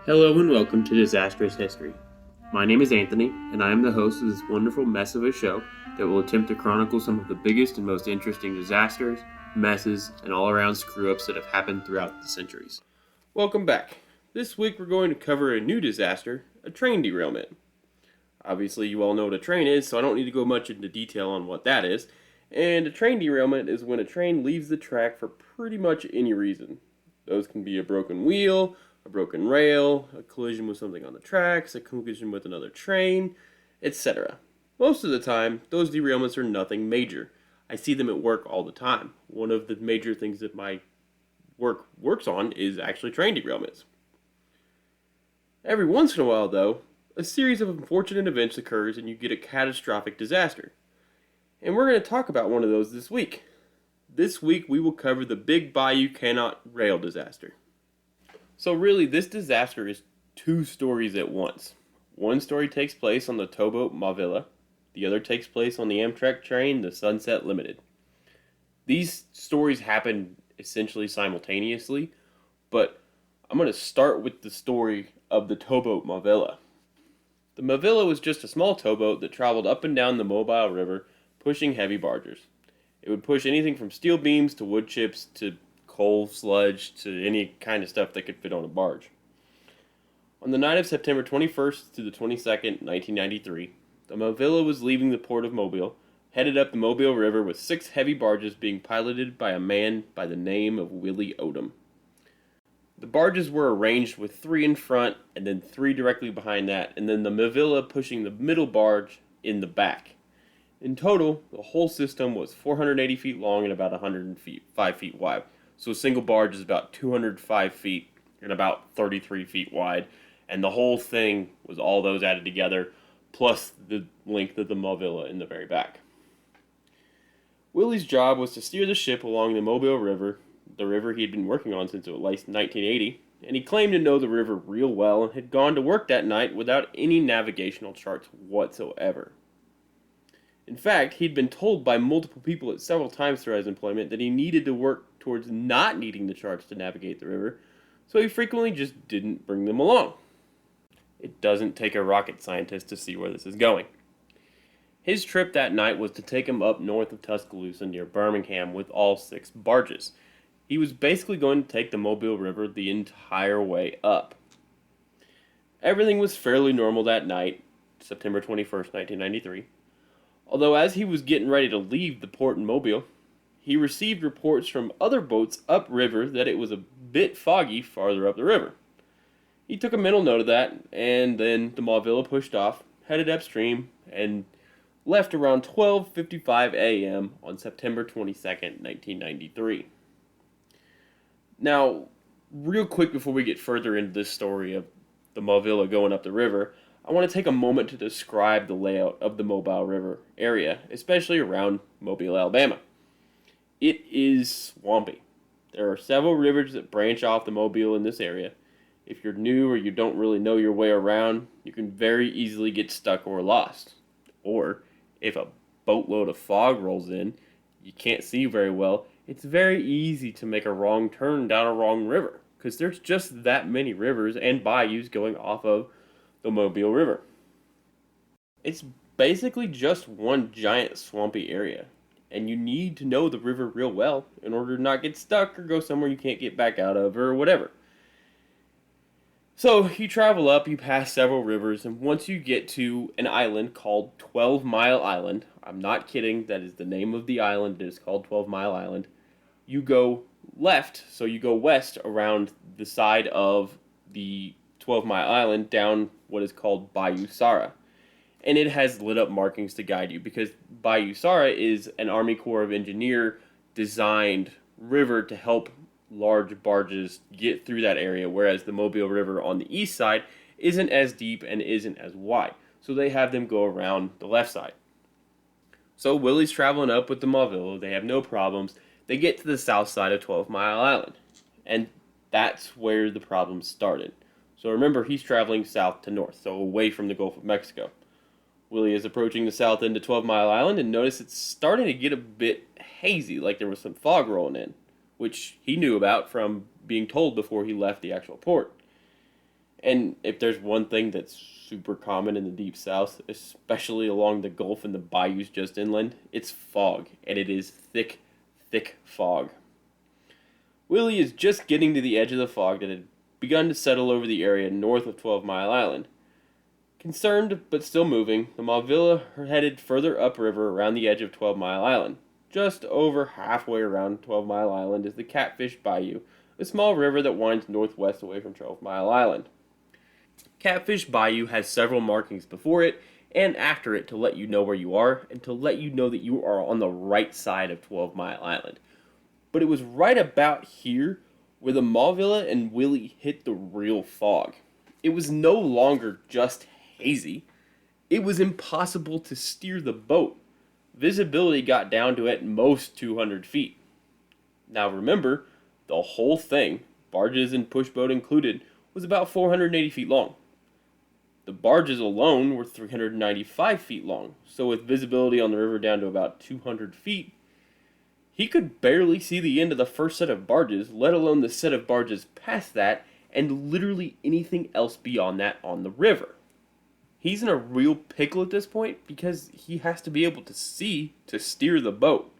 Hello and welcome to Disastrous History. My name is Anthony, and I am the host of this wonderful mess of a show that will attempt to chronicle some of the biggest and most interesting disasters, messes, and all-around screw-ups that have happened throughout the centuries. Welcome back. This week we're going to cover a new disaster, a train derailment. Obviously you all know what a train is, so I don't need to go much into detail on what that is. And a train derailment is when a train leaves the track for pretty much any reason. Those can be a broken wheel, a broken rail, a collision with something on the tracks, a collision with another train, etc. Most of the time, those derailments are nothing major. I see them at work all the time. One of the major things that my work works on is actually train derailments. Every once in a while, though, a series of unfortunate events occurs and you get a catastrophic disaster. And we're going to talk about one of those this week. This week we will cover the big Bayou Canot rail disaster. So really, this disaster is two stories at once. One story takes place on the towboat Mavilla. The other takes place on the Amtrak train, the Sunset Limited. These stories happen essentially simultaneously, but I'm going to start with the story of the towboat Mavilla. The Mavilla was just a small towboat that traveled up and down the Mobile River, pushing heavy barges. It would push anything from steel beams to wood chips to coal sludge to any kind of stuff that could fit on a barge. On the night of September 21st to the 22nd, 1993, the Mavilla was leaving the port of Mobile, headed up the Mobile River with 6 heavy barges being piloted by a man by the name of Willie Odom. The barges were arranged with 3 in front and then 3 directly behind that, and then the Mavilla pushing the middle barge in the back. In total, the whole system was 480 feet long and about 105 feet wide. So a single barge is about 205 feet and about 33 feet wide, and the whole thing was all those added together, plus the length of the Mavilla in the very back. Willie's job was to steer the ship along the Mobile River, the river he had been working on since at least 1980, and he claimed to know the river real well and had gone to work that night without any navigational charts whatsoever. In fact, he'd been told by multiple people at several times throughout his employment that he needed to work towards not needing the charts to navigate the river, so he frequently just didn't bring them along. It doesn't take a rocket scientist to see where this is going. His trip that night was to take him up north of Tuscaloosa near Birmingham with all 6 barges. He was basically going to take the Mobile River the entire way up. Everything was fairly normal that night, September 21st, 1993. Although as he was getting ready to leave the port in Mobile, he received reports from other boats upriver that it was a bit foggy farther up the river. He took a mental note of that, and then the Mavilla pushed off, headed upstream, and left around 12:55 a.m. on September 22nd, 1993. Now, real quick before we get further into this story of the Mavilla going up the river, I want to take a moment to describe the layout of the Mobile River area, especially around Mobile, Alabama. It is swampy. There are several rivers that branch off the Mobile in this area. If you're new or you don't really know your way around, you can very easily get stuck or lost. Or, if a boatload of fog rolls in, you can't see very well, it's very easy to make a wrong turn down a wrong river, because there's just that many rivers and bayous going off of the Mobile River. It's basically just one giant swampy area, and you need to know the river real well in order to not get stuck or go somewhere you can't get back out of or whatever. So you travel up, you pass several rivers, and once you get to an island called 12 Mile Island, I'm not kidding, that is the name of the island, it is called 12 Mile Island, you go left, so you go west around the side of the 12 Mile Island down what is called Bayou Sara. And it has lit up markings to guide you because Bayou Sara is an Army Corps of Engineer designed river to help large barges get through that area, whereas the Mobile River on the east side isn't as deep and isn't as wide. So they have them go around the left side. So Willie's traveling up with the Mavilla, they have no problems. They get to the south side of 12 Mile Island. And that's where the problems started. So remember, he's traveling south to north, so away from the Gulf of Mexico. Willie is approaching the south end of 12 Mile Island and noticed it's starting to get a bit hazy, like there was some fog rolling in, which he knew about from being told before he left the actual port. And if there's one thing that's super common in the Deep South, especially along the Gulf and the bayous just inland, it's fog, and it is thick, thick fog. Willie is just getting to the edge of the fog that had begun to settle over the area north of 12 Mile Island. Concerned, but still moving, the Mauvilla are headed further upriver around the edge of 12 Mile Island. Just over halfway around 12 Mile Island is the Catfish Bayou, a small river that winds northwest away from 12 Mile Island. Catfish Bayou has several markings before it and after it to let you know where you are and to let you know that you are on the right side of 12 Mile Island. But it was right about here where the Mauvilla and Willie hit the real fog. It was no longer just hazy. It was impossible to steer the boat. Visibility got down to at most 200 feet. Now remember, the whole thing, barges and pushboat included, was about 480 feet long. The barges alone were 395 feet long, so with visibility on the river down to about 200 feet, he could barely see the end of the first set of barges, let alone the set of barges past that, and literally anything else beyond that on the river. He's in a real pickle at this point because he has to be able to see to steer the boat.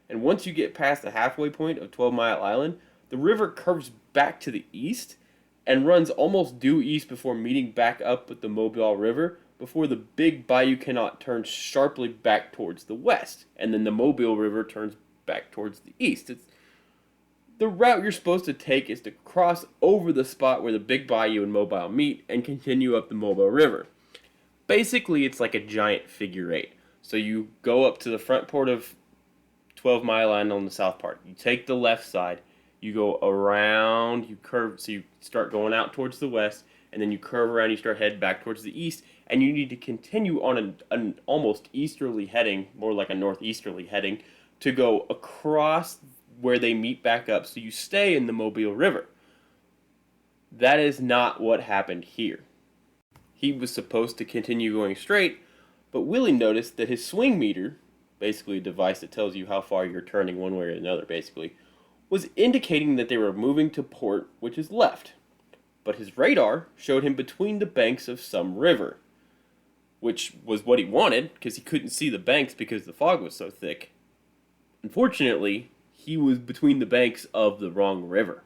And once you get past the halfway point of 12 Mile Island, the river curves back to the east and runs almost due east before meeting back up with the Mobile River before the big Bayou Canot turns sharply back towards the west, and then the Mobile River turns back towards the east. The route you're supposed to take is to cross over the spot where the big bayou and Mobile meet and continue up the Mobile River. Basically, it's like a giant figure eight. So you go up to the front port of 12 Mile Island on the south part. You take the left side, you go around, you curve, so you start going out towards the west, and then you curve around, you start heading back towards the east, and you need to continue on an almost easterly heading, more like a northeasterly heading, to go across where they meet back up, so you stay in the Mobile River. That is not what happened here. He was supposed to continue going straight, but Willie noticed that his swing meter, basically a device that tells you how far you're turning one way or another, basically, was indicating that they were moving to port, which is left. But his radar showed him between the banks of some river, which was what he wanted, because he couldn't see the banks because the fog was so thick. Unfortunately, he was between the banks of the wrong river.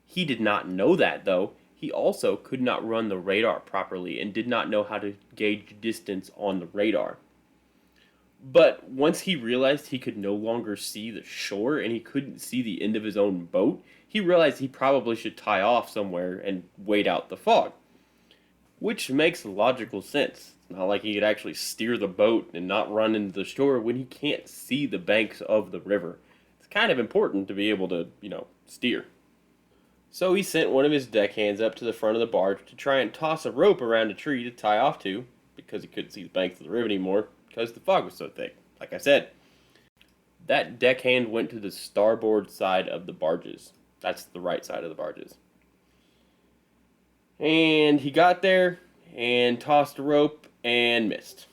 He did not know that, though. He also could not run the radar properly and did not know how to gauge distance on the radar. But once he realized he could no longer see the shore and he couldn't see the end of his own boat, he realized he probably should tie off somewhere and wait out the fog. Which makes logical sense. It's not like he could actually steer the boat and not run into the shore when he can't see the banks of the river. It's kind of important to be able to, steer. So he sent one of his deckhands up to the front of the barge to try and toss a rope around a tree to tie off to, because he couldn't see the banks of the river anymore, because the fog was so thick, like I said. That deckhand went to the starboard side of the barges. That's the right side of the barges. And he got there and tossed a rope and missed.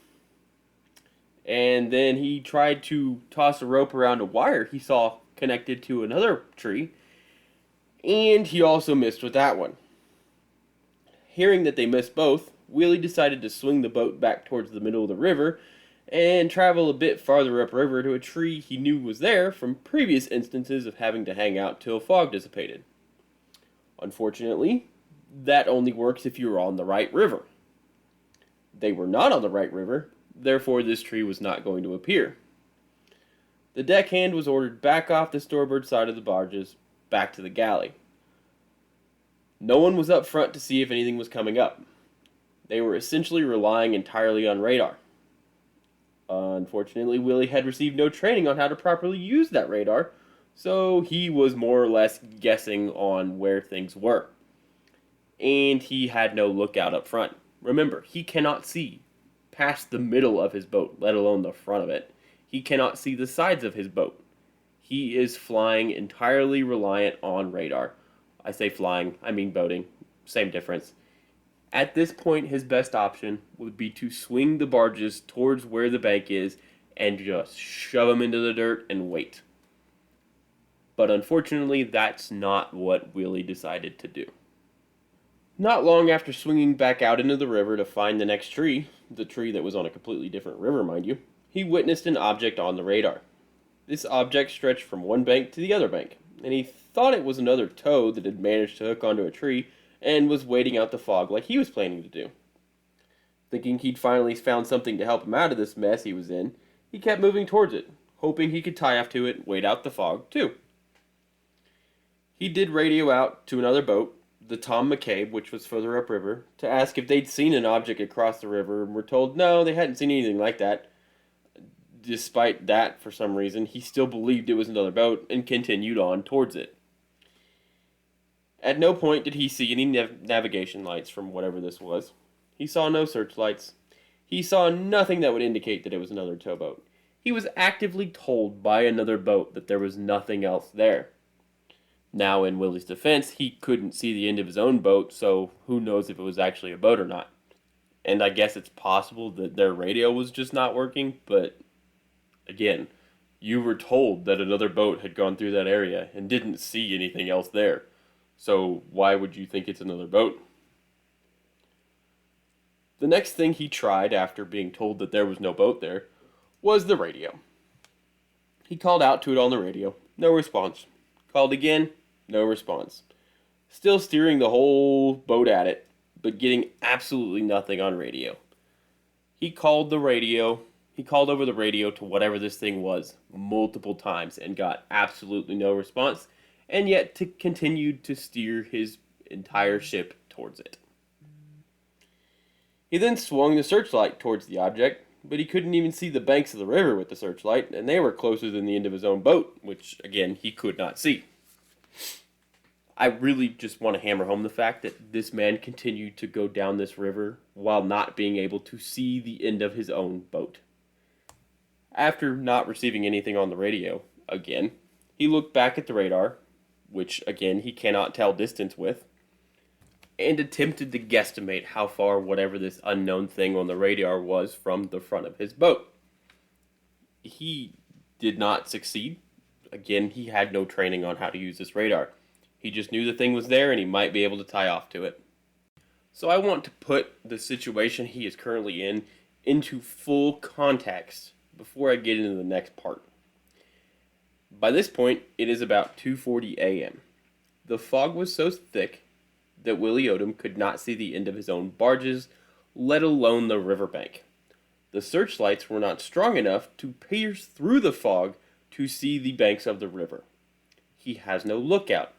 And then he tried to toss a rope around a wire he saw connected to another tree, and he also missed with that one. Hearing that they missed both, Willie decided to swing the boat back towards the middle of the river and travel a bit farther upriver to a tree he knew was there from previous instances of having to hang out till fog dissipated. Unfortunately, that only works if you're on the right river. They were not on the right river, therefore this tree was not going to appear. The deckhand was ordered back off the starboard side of the barges, back to the galley. No one was up front to see if anything was coming up. They were essentially relying entirely on radar. Unfortunately, Willie had received no training on how to properly use that radar, so he was more or less guessing on where things were. And he had no lookout up front. Remember, he cannot see past the middle of his boat, let alone the front of it. He cannot see the sides of his boat. He is flying entirely reliant on radar. I say flying, I mean boating. Same difference. At this point, his best option would be to swing the barges towards where the bank is and just shove them into the dirt and wait. But unfortunately, that's not what Willie decided to do. Not long after swinging back out into the river to find the next tree, the tree that was on a completely different river, mind you, he witnessed an object on the radar. This object stretched from one bank to the other bank, and he thought it was another toad that had managed to hook onto a tree and was waiting out the fog like he was planning to do. Thinking he'd finally found something to help him out of this mess he was in, he kept moving towards it, hoping he could tie off to it and wait out the fog, too. He did radio out to another boat, the Tom McCabe, which was further upriver, to ask if they'd seen an object across the river, and were told no, they hadn't seen anything like that. Despite that, for some reason, he still believed it was another boat and continued on towards it. At no point did he see any navigation lights from whatever this was. He saw no searchlights. He saw nothing that would indicate that it was another towboat. He was actively told by another boat that there was nothing else there. Now, in Willie's defense, he couldn't see the end of his own boat, so who knows if it was actually a boat or not. And I guess it's possible that their radio was just not working, but again, you were told that another boat had gone through that area and didn't see anything else there. So why would you think it's another boat? The next thing he tried after being told that there was no boat there was the radio. He called out to it on the radio. No response. Called again. No response. Still steering the whole boat at it, but getting absolutely nothing on radio. He called over the radio to whatever this thing was multiple times and got absolutely no response, and yet continued to steer his entire ship towards it. He then swung the searchlight towards the object, but he couldn't even see the banks of the river with the searchlight, and they were closer than the end of his own boat, which, again, he could not see. I really just want to hammer home the fact that this man continued to go down this river while not being able to see the end of his own boat. After not receiving anything on the radio, again, he looked back at the radar, which, again, he cannot tell distance with, and attempted to guesstimate how far whatever this unknown thing on the radar was from the front of his boat. He did not succeed. Again, he had no training on how to use this radar. He just knew the thing was there and he might be able to tie off to it. So I want to put the situation he is currently in into full context before I get into the next part. By this point, it is about 2:40 a.m. The fog was so thick that Willie Odom could not see the end of his own barges, let alone the riverbank. The searchlights were not strong enough to pierce through the fog to see the banks of the river. He has no lookout.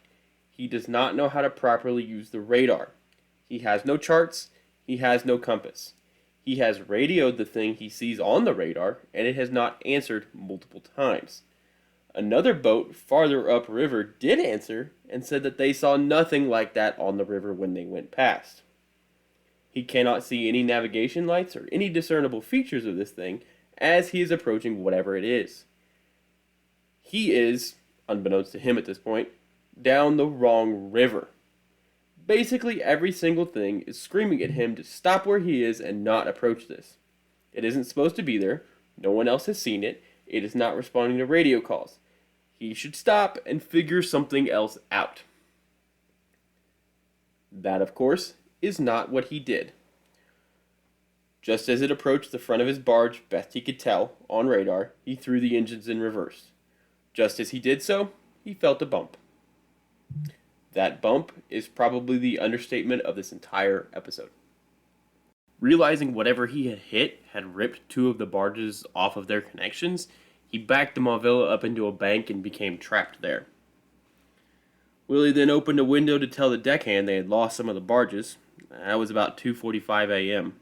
He does not know how to properly use the radar. He has no charts. He has no compass. He has radioed the thing he sees on the radar, and it has not answered multiple times. Another boat farther upriver did answer and said that they saw nothing like that on the river when they went past. He cannot see any navigation lights or any discernible features of this thing as he is approaching whatever it is. He is, unbeknownst to him at this point, down the wrong river. Basically, every single thing is screaming at him to stop where he is and not approach this. It isn't supposed to be there. No one else has seen it. It is not responding to radio calls. He should stop and figure something else out. That, of course, is not what he did. Just as it approached the front of his barge, best he could tell, on radar, he threw the engines in reverse. Just as he did so, he felt a bump. That bump is probably the understatement of this entire episode. Realizing whatever he had hit had ripped two of the barges off of their connections, he backed the Mauvilla up into a bank and became trapped there. Willie then opened a window to tell the deckhand they had lost some of the barges. That was about 2:45 a.m.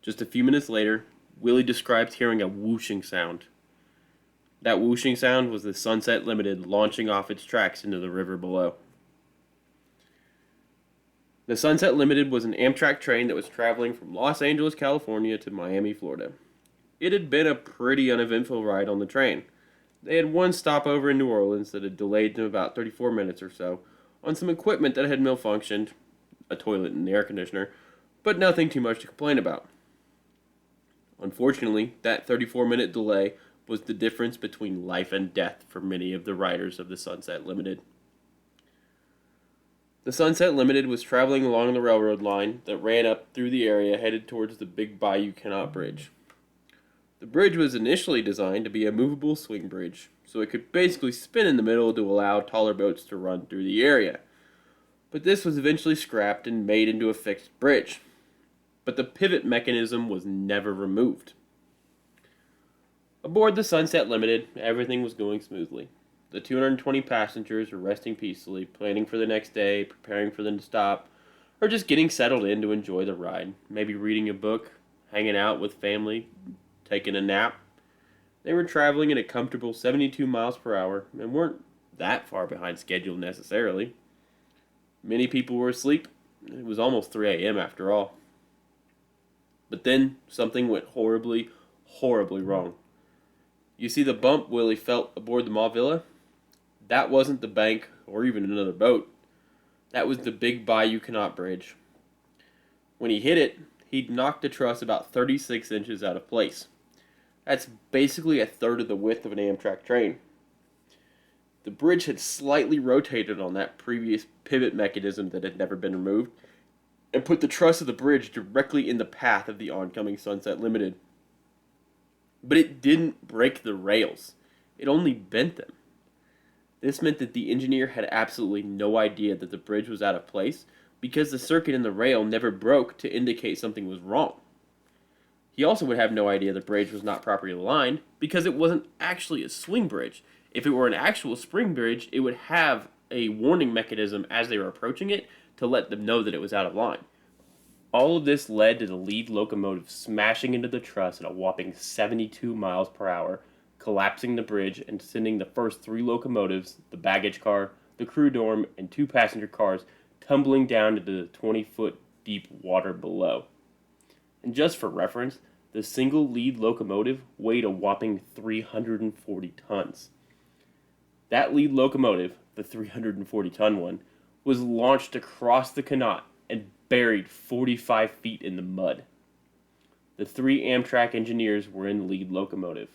Just a few minutes later, Willie described hearing a whooshing sound. That whooshing sound was the Sunset Limited launching off its tracks into the river below. The Sunset Limited was an Amtrak train that was traveling from Los Angeles, California to Miami, Florida. It had been a pretty uneventful ride on the train. They had one stopover in New Orleans that had delayed them about 34 minutes or so on some equipment that had malfunctioned, a toilet and the air conditioner, but nothing too much to complain about. Unfortunately, that 34-minute delay was the difference between life and death for many of the riders of the Sunset Limited. The Sunset Limited was traveling along the railroad line that ran up through the area headed towards the big Bayou Canot bridge. The bridge was initially designed to be a movable swing bridge, so it could basically spin in the middle to allow taller boats to run through the area. But this was eventually scrapped and made into a fixed bridge. But the pivot mechanism was never removed. Aboard the Sunset Limited, everything was going smoothly. The 220 passengers were resting peacefully, planning for the next day, preparing for them to stop, or just getting settled in to enjoy the ride. Maybe reading a book, hanging out with family, taking a nap. They were traveling at a comfortable 72 miles per hour and weren't that far behind schedule necessarily. Many people were asleep. It was almost 3 a.m. after all. But then something went horribly, horribly wrong. You see the bump Willie felt aboard the Mauvilla? That wasn't the bank or even another boat. That was the big Bayou Canot bridge. When he hit it, he'd knocked the truss about 36 inches out of place. That's basically a third of the width of an Amtrak train. The bridge had slightly rotated on that previous pivot mechanism that had never been removed, and put the truss of the bridge directly in the path of the oncoming Sunset Limited. But it didn't break the rails. It only bent them. This meant that the engineer had absolutely no idea that the bridge was out of place because the circuit in the rail never broke to indicate something was wrong. He also would have no idea the bridge was not properly aligned because it wasn't actually a swing bridge. If it were an actual spring bridge, it would have a warning mechanism as they were approaching it to let them know that it was out of line. All of this led to the lead locomotive smashing into the truss at a whopping 72 miles per hour, collapsing the bridge and sending the first 3 locomotives, the baggage car, the crew dorm, and 2 passenger cars tumbling down into the 20-foot deep water below. And just for reference, the single lead locomotive weighed a whopping 340 tons. That lead locomotive, the 340-ton one, was launched across the Canot and buried 45 feet in the mud. The 3 Amtrak engineers were in the lead locomotive.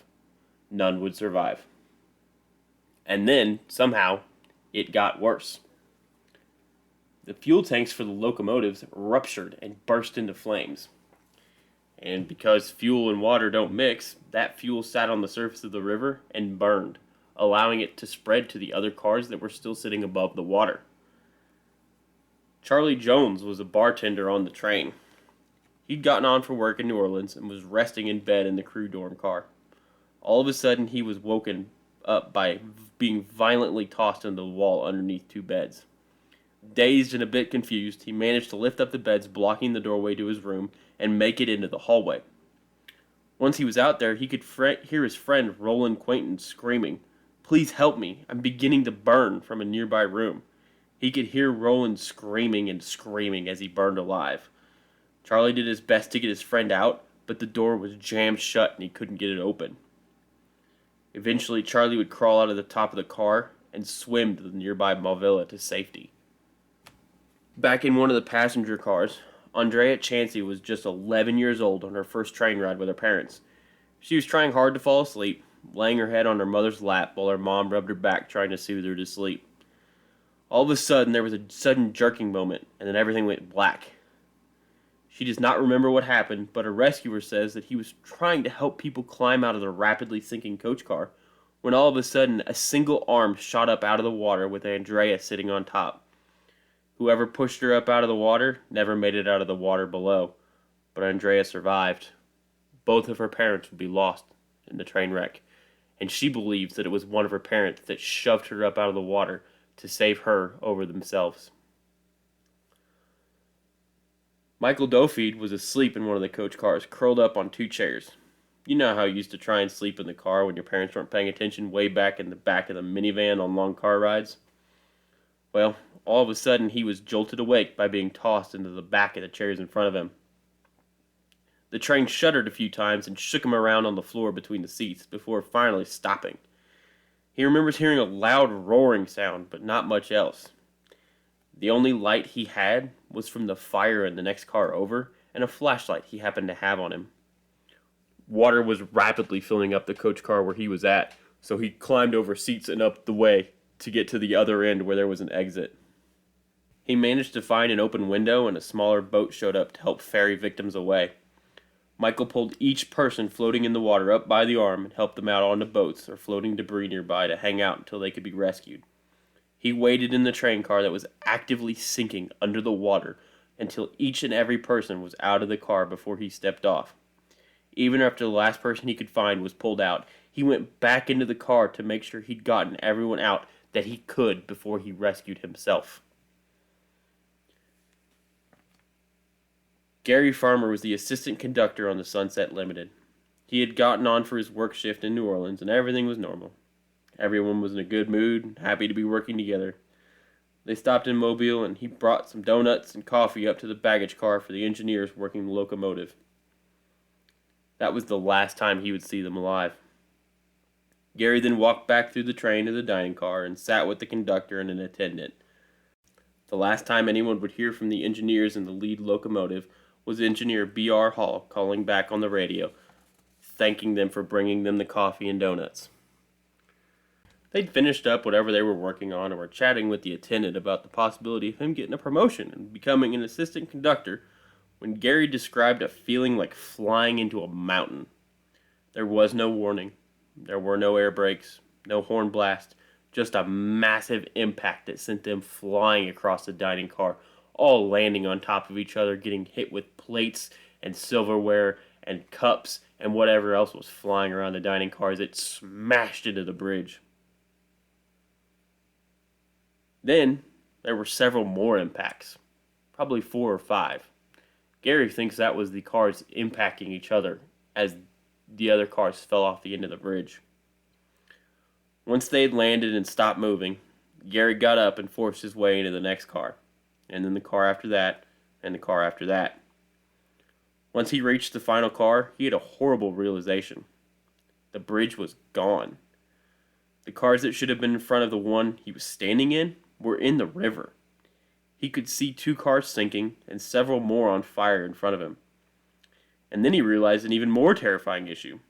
None would survive. And then, somehow, it got worse. The fuel tanks for the locomotives ruptured and burst into flames. And because fuel and water don't mix, that fuel sat on the surface of the river and burned, allowing it to spread to the other cars that were still sitting above the water. Charlie Jones was a bartender on the train. He'd gotten on for work in New Orleans and was resting in bed in the crew dorm car. All of a sudden, he was woken up by being violently tossed into the wall underneath 2 beds. Dazed and a bit confused, he managed to lift up the beds blocking the doorway to his room and make it into the hallway. Once he was out there, he could hear his friend Roland Quainton screaming, "Please help me, I'm beginning to burn," from a nearby room. He could hear Roland screaming and screaming as he burned alive. Charlie did his best to get his friend out, but the door was jammed shut and he couldn't get it open. Eventually, Charlie would crawl out of the top of the car and swim to the nearby Mauvilla to safety. Back in one of the passenger cars, Andrea Chansey was just 11 years old on her first train ride with her parents. She was trying hard to fall asleep, laying her head on her mother's lap while her mom rubbed her back trying to soothe her to sleep. All of a sudden, there was a sudden jerking moment, and then everything went black. She does not remember what happened, but a rescuer says that he was trying to help people climb out of the rapidly sinking coach car, when all of a sudden, a single arm shot up out of the water with Andrea sitting on top. Whoever pushed her up out of the water never made it out of the water below, but Andrea survived. Both of her parents would be lost in the train wreck, and she believes that it was one of her parents that shoved her up out of the water to save her over themselves. Michael Dofeed was asleep in one of the coach cars, curled up on 2 chairs. You know how you used to try and sleep in the car when your parents weren't paying attention way back in the back of the minivan on long car rides? Well, all of a sudden he was jolted awake by being tossed into the back of the chairs in front of him. The train shuddered a few times and shook him around on the floor between the seats before finally stopping. He remembers hearing a loud roaring sound, but not much else. The only light he had was from the fire in the next car over and a flashlight he happened to have on him. Water was rapidly filling up the coach car where he was at, so he climbed over seats and up the way to get to the other end where there was an exit. He managed to find an open window, and a smaller boat showed up to help ferry victims away. Michael pulled each person floating in the water up by the arm and helped them out onto boats or floating debris nearby to hang out until they could be rescued. He waited in the train car that was actively sinking under the water until each and every person was out of the car before he stepped off. Even after the last person he could find was pulled out, he went back into the car to make sure he'd gotten everyone out that he could before he rescued himself. Gary Farmer was the assistant conductor on the Sunset Limited. He had gotten on for his work shift in New Orleans, and everything was normal. Everyone was in a good mood, happy to be working together. They stopped in Mobile, and he brought some donuts and coffee up to the baggage car for the engineers working the locomotive. That was the last time he would see them alive. Gary then walked back through the train to the dining car and sat with the conductor and an attendant. The last time anyone would hear from the engineers in the lead locomotive was engineer B.R. Hall calling back on the radio, thanking them for bringing them the coffee and donuts. They'd finished up whatever they were working on and were chatting with the attendant about the possibility of him getting a promotion and becoming an assistant conductor when Gary described a feeling like flying into a mountain. There was no warning. There were no air brakes, no horn blast, just a massive impact that sent them flying across the dining car, all landing on top of each other, getting hit with plates and silverware and cups and whatever else was flying around the dining car as it smashed into the bridge. Then, there were several more impacts, probably 4 or 5. Gary thinks that was the cars impacting each other as the other cars fell off the end of the bridge. Once they had landed and stopped moving, Gary got up and forced his way into the next car, and then the car after that, and the car after that. Once he reached the final car, he had a horrible realization. The bridge was gone. The cars that should have been in front of the one he was standing in were in the river. He could see 2 cars sinking and several more on fire in front of him. And then he realized an even more terrifying issue.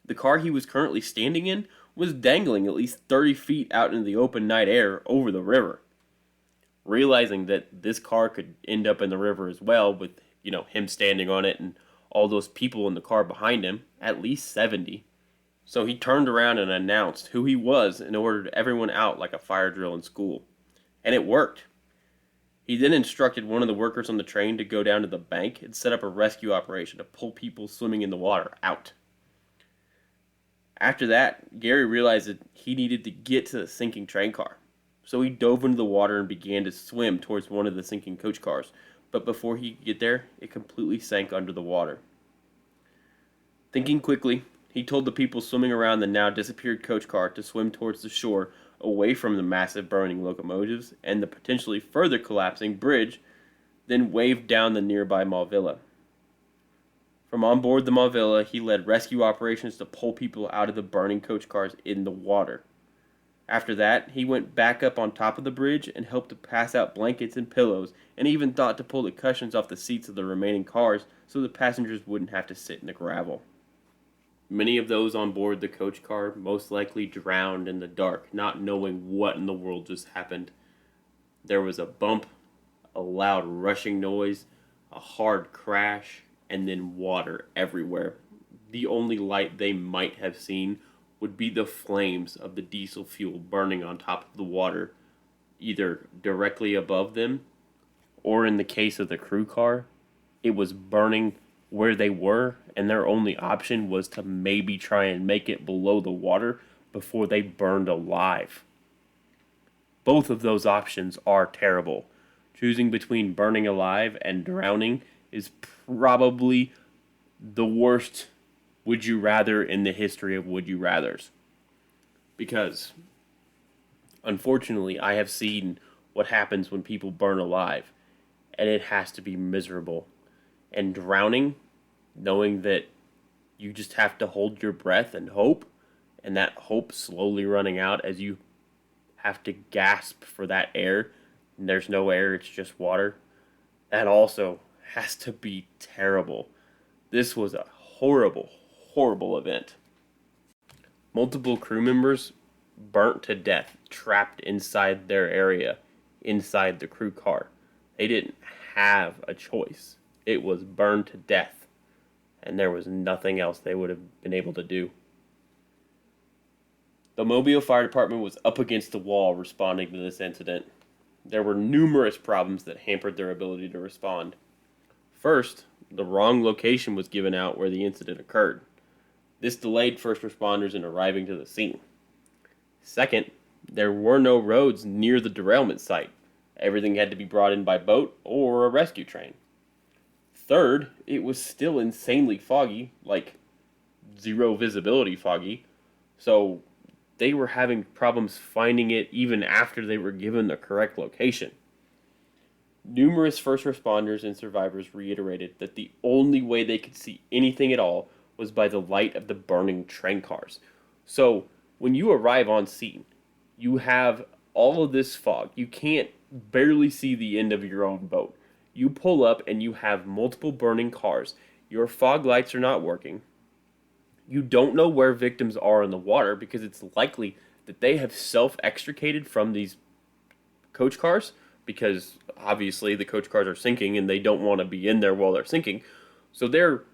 The car he was currently standing in was dangling at least 30 feet out into the open night air over the river. Realizing that this car could end up in the river as well with, him standing on it and all those people in the car behind him, at least 70. So he turned around and announced who he was and ordered everyone out like a fire drill in school. And it worked. He then instructed one of the workers on the train to go down to the bank and set up a rescue operation to pull people swimming in the water out. After that, Gary realized that he needed to get to the sinking train car. So he dove into the water and began to swim towards one of the sinking coach cars. But before he could get there, it completely sank under the water. Thinking quickly, he told the people swimming around the now disappeared coach car to swim towards the shore, away from the massive burning locomotives and the potentially further collapsing bridge, then waved down the nearby Mauvilla. From on board the Mauvilla, he led rescue operations to pull people out of the burning coach cars in the water. After that, he went back up on top of the bridge and helped to pass out blankets and pillows, and even thought to pull the cushions off the seats of the remaining cars so the passengers wouldn't have to sit in the gravel. Many of those on board the coach car most likely drowned in the dark, not knowing what in the world just happened. There was a bump, a loud rushing noise, a hard crash, and then water everywhere. The only light they might have seen would be the flames of the diesel fuel burning on top of the water, either directly above them, or in the case of the crew car, it was burning where they were, and their only option was to maybe try and make it below the water before they burned alive. Both of those options are terrible. Choosing between burning alive and drowning is probably the worst would you rather in the history of would you rathers. Because, unfortunately, I have seen what happens when people burn alive, and it has to be miserable. And drowning, knowing that you just have to hold your breath and hope, and that hope slowly running out as you have to gasp for that air, and there's no air, it's just water, that also has to be terrible. This was a horrible, horrible event. Multiple crew members burnt to death, trapped inside their area, inside the crew car. They didn't have a choice. It was burned to death, and there was nothing else they would have been able to do. The Mobile Fire Department was up against the wall responding to this incident. There were numerous problems that hampered their ability to respond. First, the wrong location was given out where the incident occurred. This delayed first responders in arriving to the scene. Second, there were no roads near the derailment site. Everything had to be brought in by boat or a rescue train. Third, it was still insanely foggy, like zero visibility foggy, so they were having problems finding it even after they were given the correct location. Numerous first responders and survivors reiterated that the only way they could see anything at all was by the light of the burning train cars. So, when you arrive on scene, you have all of this fog. You can't barely see the end of your own boat. You pull up and you have multiple burning cars. Your fog lights are not working. You don't know where victims are in the water because it's likely that they have self-extricated from these coach cars because obviously the coach cars are sinking and they don't want to be in there while they're sinking. So they're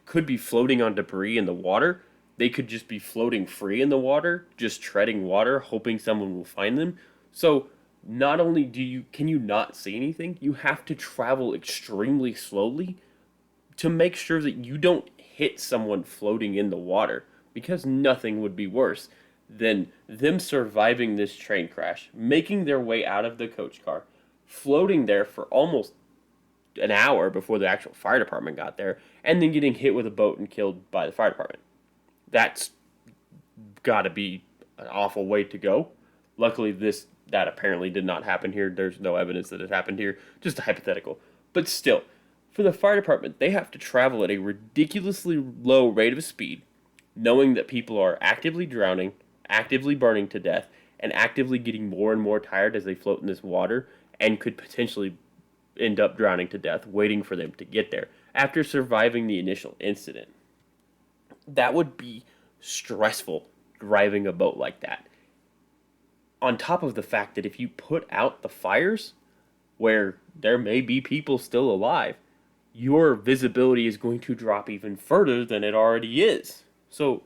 could be floating on debris in the water. They could just be floating free in the water, just treading water, hoping someone will find them. So not only can you not see anything, you have to travel extremely slowly to make sure that you don't hit someone floating in the water, because nothing would be worse than them surviving this train crash, making their way out of the coach car, floating there for almost an hour before the actual fire department got there, and then getting hit with a boat and killed by the fire department. That's got to be an awful way to go. Luckily, that apparently did not happen here. There's no evidence that it happened here. Just a hypothetical. But still, for the fire department, they have to travel at a ridiculously low rate of speed, knowing that people are actively drowning, actively burning to death, and actively getting more and more tired as they float in this water, and could potentially end up drowning to death, waiting for them to get there, after surviving the initial incident. That would be stressful, driving a boat like that. On top of the fact that if you put out the fires, where there may be people still alive, your visibility is going to drop even further than it already is. So,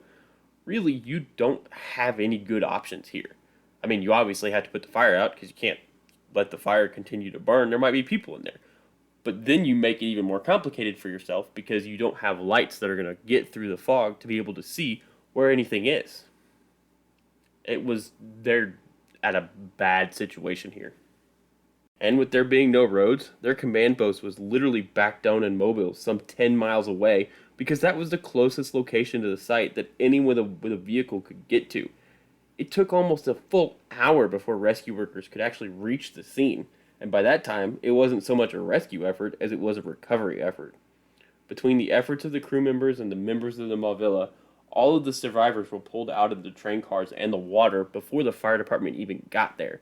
really, you don't have any good options here. I mean, you obviously have to put the fire out because you can't let the fire continue to burn. There might be people in there. But then you make it even more complicated for yourself because you don't have lights that are going to get through the fog to be able to see where anything is. They're at a bad situation here. And with there being no roads, their command post was literally back down in Mobile, some 10 miles away, because that was the closest location to the site that anyone with a vehicle could get to. It took almost a full hour before rescue workers could actually reach the scene, and by that time, it wasn't so much a rescue effort as it was a recovery effort. Between the efforts of the crew members and the members of the Mavilla, all of the survivors were pulled out of the train cars and the water before the fire department even got there.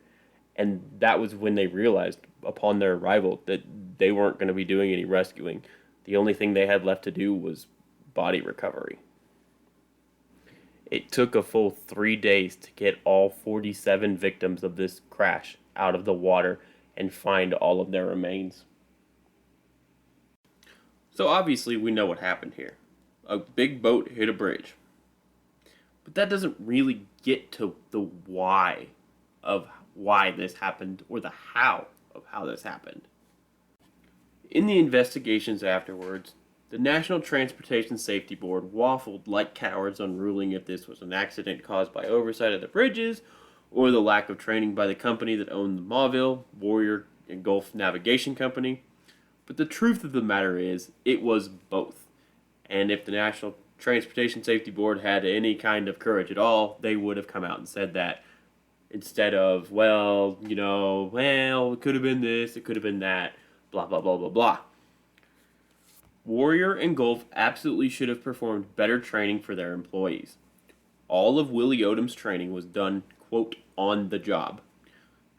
And that was when they realized, upon their arrival, that they weren't going to be doing any rescuing. The only thing they had left to do was body recovery. It took a full 3 days to get all 47 victims of this crash out of the water and find all of their remains. So obviously we know what happened here. A big boat hit a bridge. But that doesn't really get to the why of why this happened or the how of how this happened. In the investigations afterwards, the National Transportation Safety Board waffled like cowards on ruling if this was an accident caused by oversight of the bridges or the lack of training by the company that owned the Mauville, Warrior, and Gulf Navigation Company. But the truth of the matter is, it was both. And if the National Transportation Safety Board had any kind of courage at all, they would have come out and said that. Instead of, it could have been this, it could have been that, blah, blah, blah, blah, blah. Warrior and Gulf absolutely should have performed better training for their employees. All of Willie Odom's training was done, quote, on the job.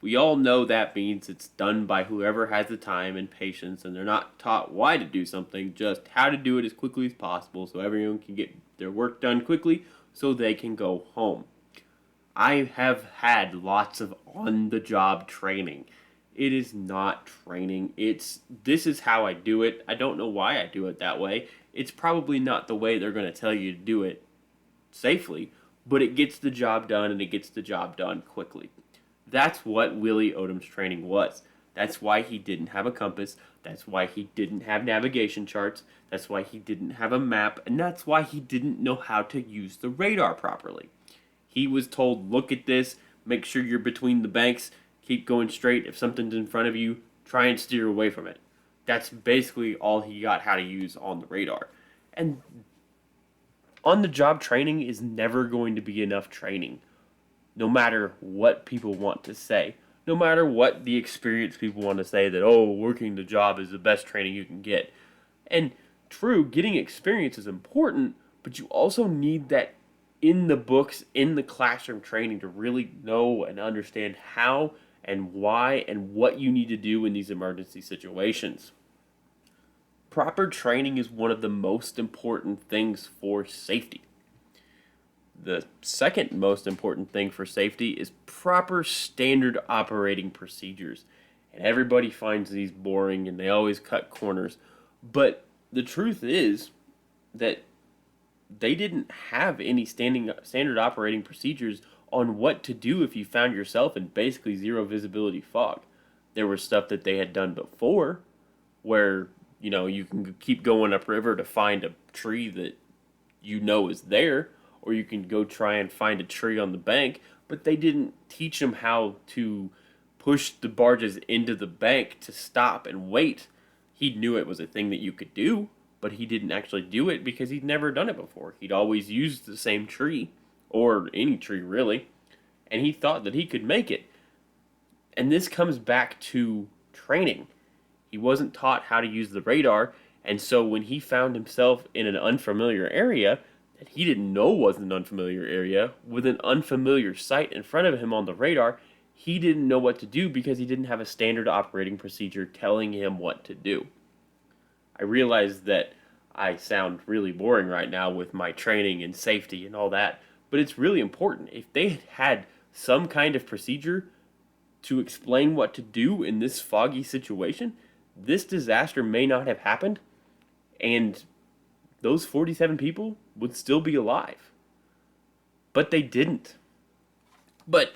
We all know that means it's done by whoever has the time and patience, and they're not taught why to do something, just how to do it as quickly as possible so everyone can get their work done quickly so they can go home. I have had lots of on-the-job training. It is not training. This is how I do it. I don't know why I do it that way. It's probably not the way they're going to tell you to do it safely, but it gets the job done and it gets the job done quickly. That's what Willie Odom's training was. That's why he didn't have a compass. That's why he didn't have navigation charts. That's why he didn't have a map. And that's why he didn't know how to use the radar properly. He was told, look at this, make sure you're between the banks, keep going straight. If something's in front of you, try and steer away from it. That's basically all he got how to use on the radar. And on-the-job training is never going to be enough training, no matter what people want to say. No matter what the experienced people want to say that, oh, working the job is the best training you can get. And true, getting experience is important, but you also need that in the books, in the classroom training to really know and understand how and why and what you need to do in these emergency situations. Proper training is one of the most important things for safety. The second most important thing for safety is proper standard operating procedures. And everybody finds these boring and they always cut corners. But the truth is that they didn't have any standard operating procedures on what to do if you found yourself in basically zero visibility fog. There was stuff that they had done before where, you can keep going upriver to find a tree that is there, or you can go try and find a tree on the bank, but they didn't teach them how to push the barges into the bank to stop and wait. He knew it was a thing that you could do, but he didn't actually do it because he'd never done it before. He'd always used the same tree, or any tree really, and he thought that he could make it. And this comes back to training. He wasn't taught how to use the radar, and so when he found himself in an unfamiliar area that he didn't know was an unfamiliar area, with an unfamiliar sight in front of him on the radar, he didn't know what to do because he didn't have a standard operating procedure telling him what to do. I realize that I sound really boring right now with my training and safety and all that, but it's really important. If they had some kind of procedure to explain what to do in this foggy situation, this disaster may not have happened, and those 47 people would still be alive. But they didn't. But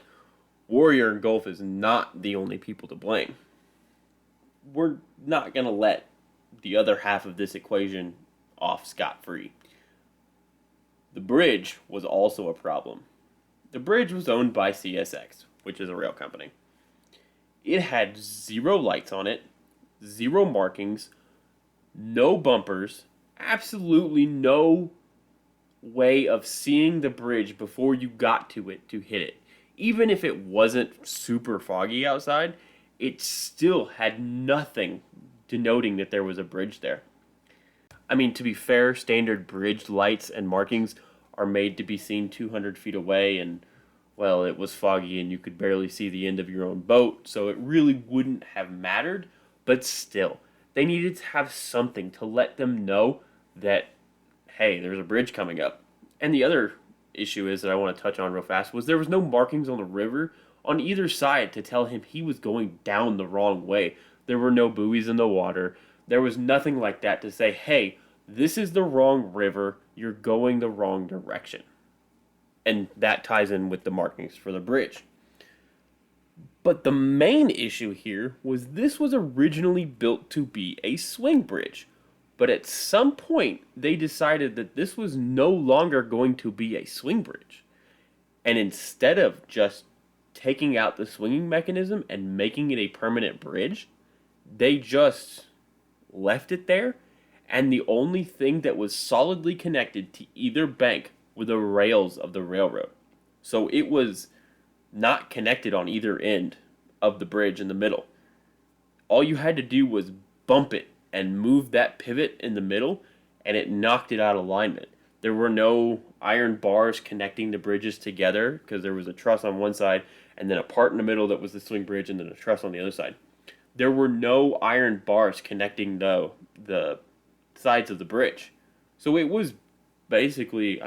Warrior and Gulf is not the only people to blame. We're not going to let the other half of this equation off scot-free. The bridge was also a problem. The bridge was owned by CSX, which is a rail company. It had 0 lights on it, 0 markings, no bumpers, absolutely no way of seeing the bridge before you got to it to hit it. Even if it wasn't super foggy outside, it still had nothing denoting that there was a bridge there. I mean, to be fair, standard bridge lights and markings are made to be seen 200 feet away, and, well, it was foggy and you could barely see the end of your own boat, so it really wouldn't have mattered, but still, they needed to have something to let them know that, hey, there's a bridge coming up. And the other issue is that I want to touch on real fast was there was no markings on the river on either side to tell him he was going down the wrong way. There were no buoys in the water. There was nothing like that to say, hey, this is the wrong river. You're going the wrong direction. And that ties in with the markings for the bridge. But the main issue here was this was originally built to be a swing bridge. But at some point, they decided that this was no longer going to be a swing bridge. And instead of just taking out the swinging mechanism and making it a permanent bridge, they just left it there. And the only thing that was solidly connected to either bank were the rails of the railroad. So it was not connected on either end of the bridge in the middle. All you had to do was bump it and move that pivot in the middle, and it knocked it out of alignment. There were no iron bars connecting the bridges together because there was a truss on one side and then a part in the middle that was the swing bridge and then a truss on the other side. There were no iron bars connecting the sides of the bridge. So it was basically,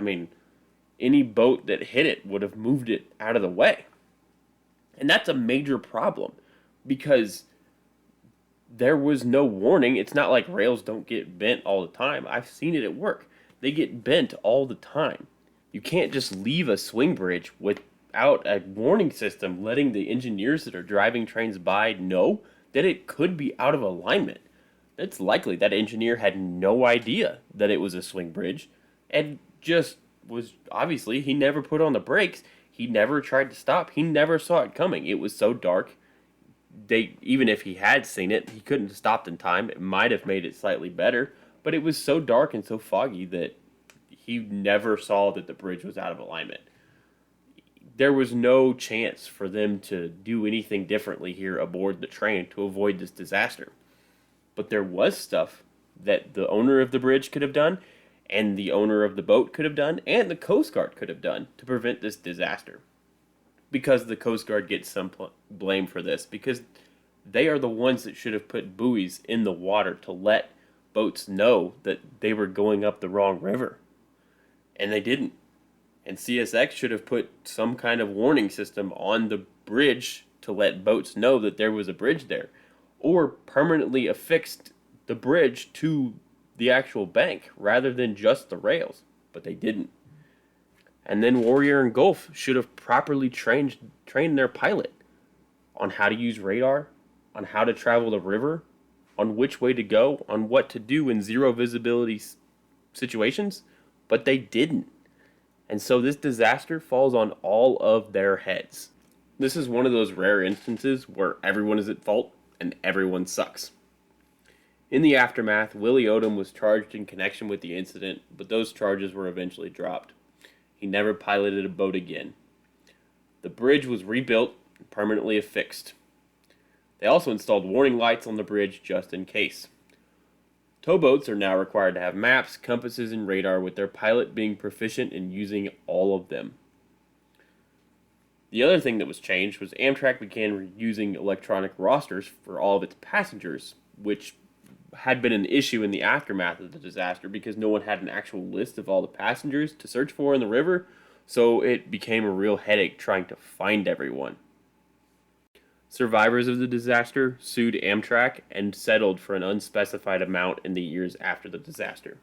any boat that hit it would have moved it out of the way. And that's a major problem. because there was no warning. It's not like rails don't get bent all the time. I've seen it at work. They get bent all the time. You can't just leave a swing bridge without a warning system letting the engineers that are driving trains by know that it could be out of alignment. It's likely that engineer had no idea that it was a swing bridge and just was, obviously, he never put on the brakes. He never tried to stop. He never saw it coming. It was so dark. Even if he had seen it, he couldn't have stopped in time. It might have made it slightly better, but it was so dark and so foggy that he never saw that the bridge was out of alignment. There was no chance for them to do anything differently here aboard the train to avoid this disaster. But there was stuff that the owner of the bridge could have done, and the owner of the boat could have done, and the Coast Guard could have done to prevent this disaster. Because the Coast Guard gets some blame for this, because they are the ones that should have put buoys in the water to let boats know that they were going up the wrong river. And they didn't. And CSX should have put some kind of warning system on the bridge to let boats know that there was a bridge there, or permanently affixed the bridge to the actual bank rather than just the rails, but they didn't. And then Warrior and Gulf should have properly trained their pilot on how to use radar, on how to travel the river, on which way to go, on what to do in zero visibility situations, but they didn't. And so this disaster falls on all of their heads. This is one of those rare instances where everyone is at fault and everyone sucks. In the aftermath, Willie Odom was charged in connection with the incident, but those charges were eventually dropped. He never piloted a boat again. The bridge was rebuilt and permanently affixed. They also installed warning lights on the bridge just in case. Towboats are now required to have maps, compasses, and radar, with their pilot being proficient in using all of them. The other thing that was changed was Amtrak began using electronic rosters for all of its passengers, which had been an issue in the aftermath of the disaster because no one had an actual list of all the passengers to search for in the river, so it became a real headache trying to find everyone. Survivors of the disaster sued Amtrak and settled for an unspecified amount in the years after the disaster.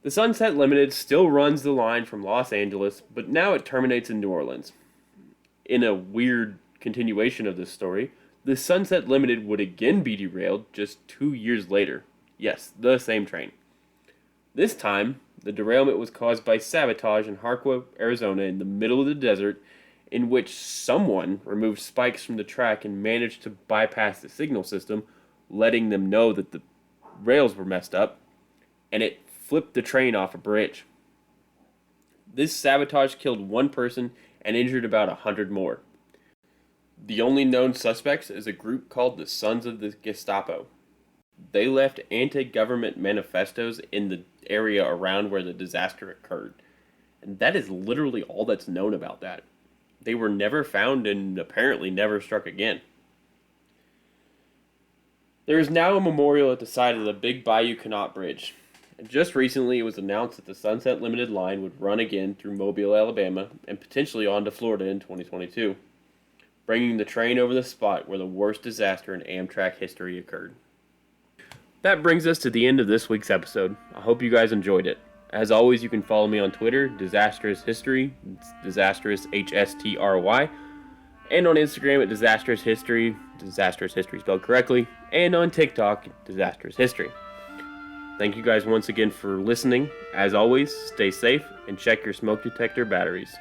The Sunset Limited still runs the line from Los Angeles, but now it terminates in New Orleans. In a weird continuation of this story, the Sunset Limited would again be derailed just 2 years later. Yes, the same train. This time, the derailment was caused by sabotage in Harqua, Arizona, in the middle of the desert, in which someone removed spikes from the track and managed to bypass the signal system, letting them know that the rails were messed up, and it flipped the train off a bridge. This sabotage killed one person and injured about 100 more. The only known suspects is a group called the Sons of the Gestapo. They left anti-government manifestos in the area around where the disaster occurred. And that is literally all that's known about that. They were never found and apparently never struck again. There is now a memorial at the side of the big Bayou Canot Bridge. And just recently it was announced that the Sunset Limited line would run again through Mobile, Alabama, and potentially on to Florida in 2022. Bringing the train over the spot where the worst disaster in Amtrak history occurred. That brings us to the end of this week's episode. I hope you guys enjoyed it. As always, you can follow me on Twitter, Disastrous History, Disastrous HSTRY, and on Instagram at Disastrous History spelled correctly, and on TikTok, Disastrous History. Thank you guys once again for listening. As always, stay safe and check your smoke detector batteries.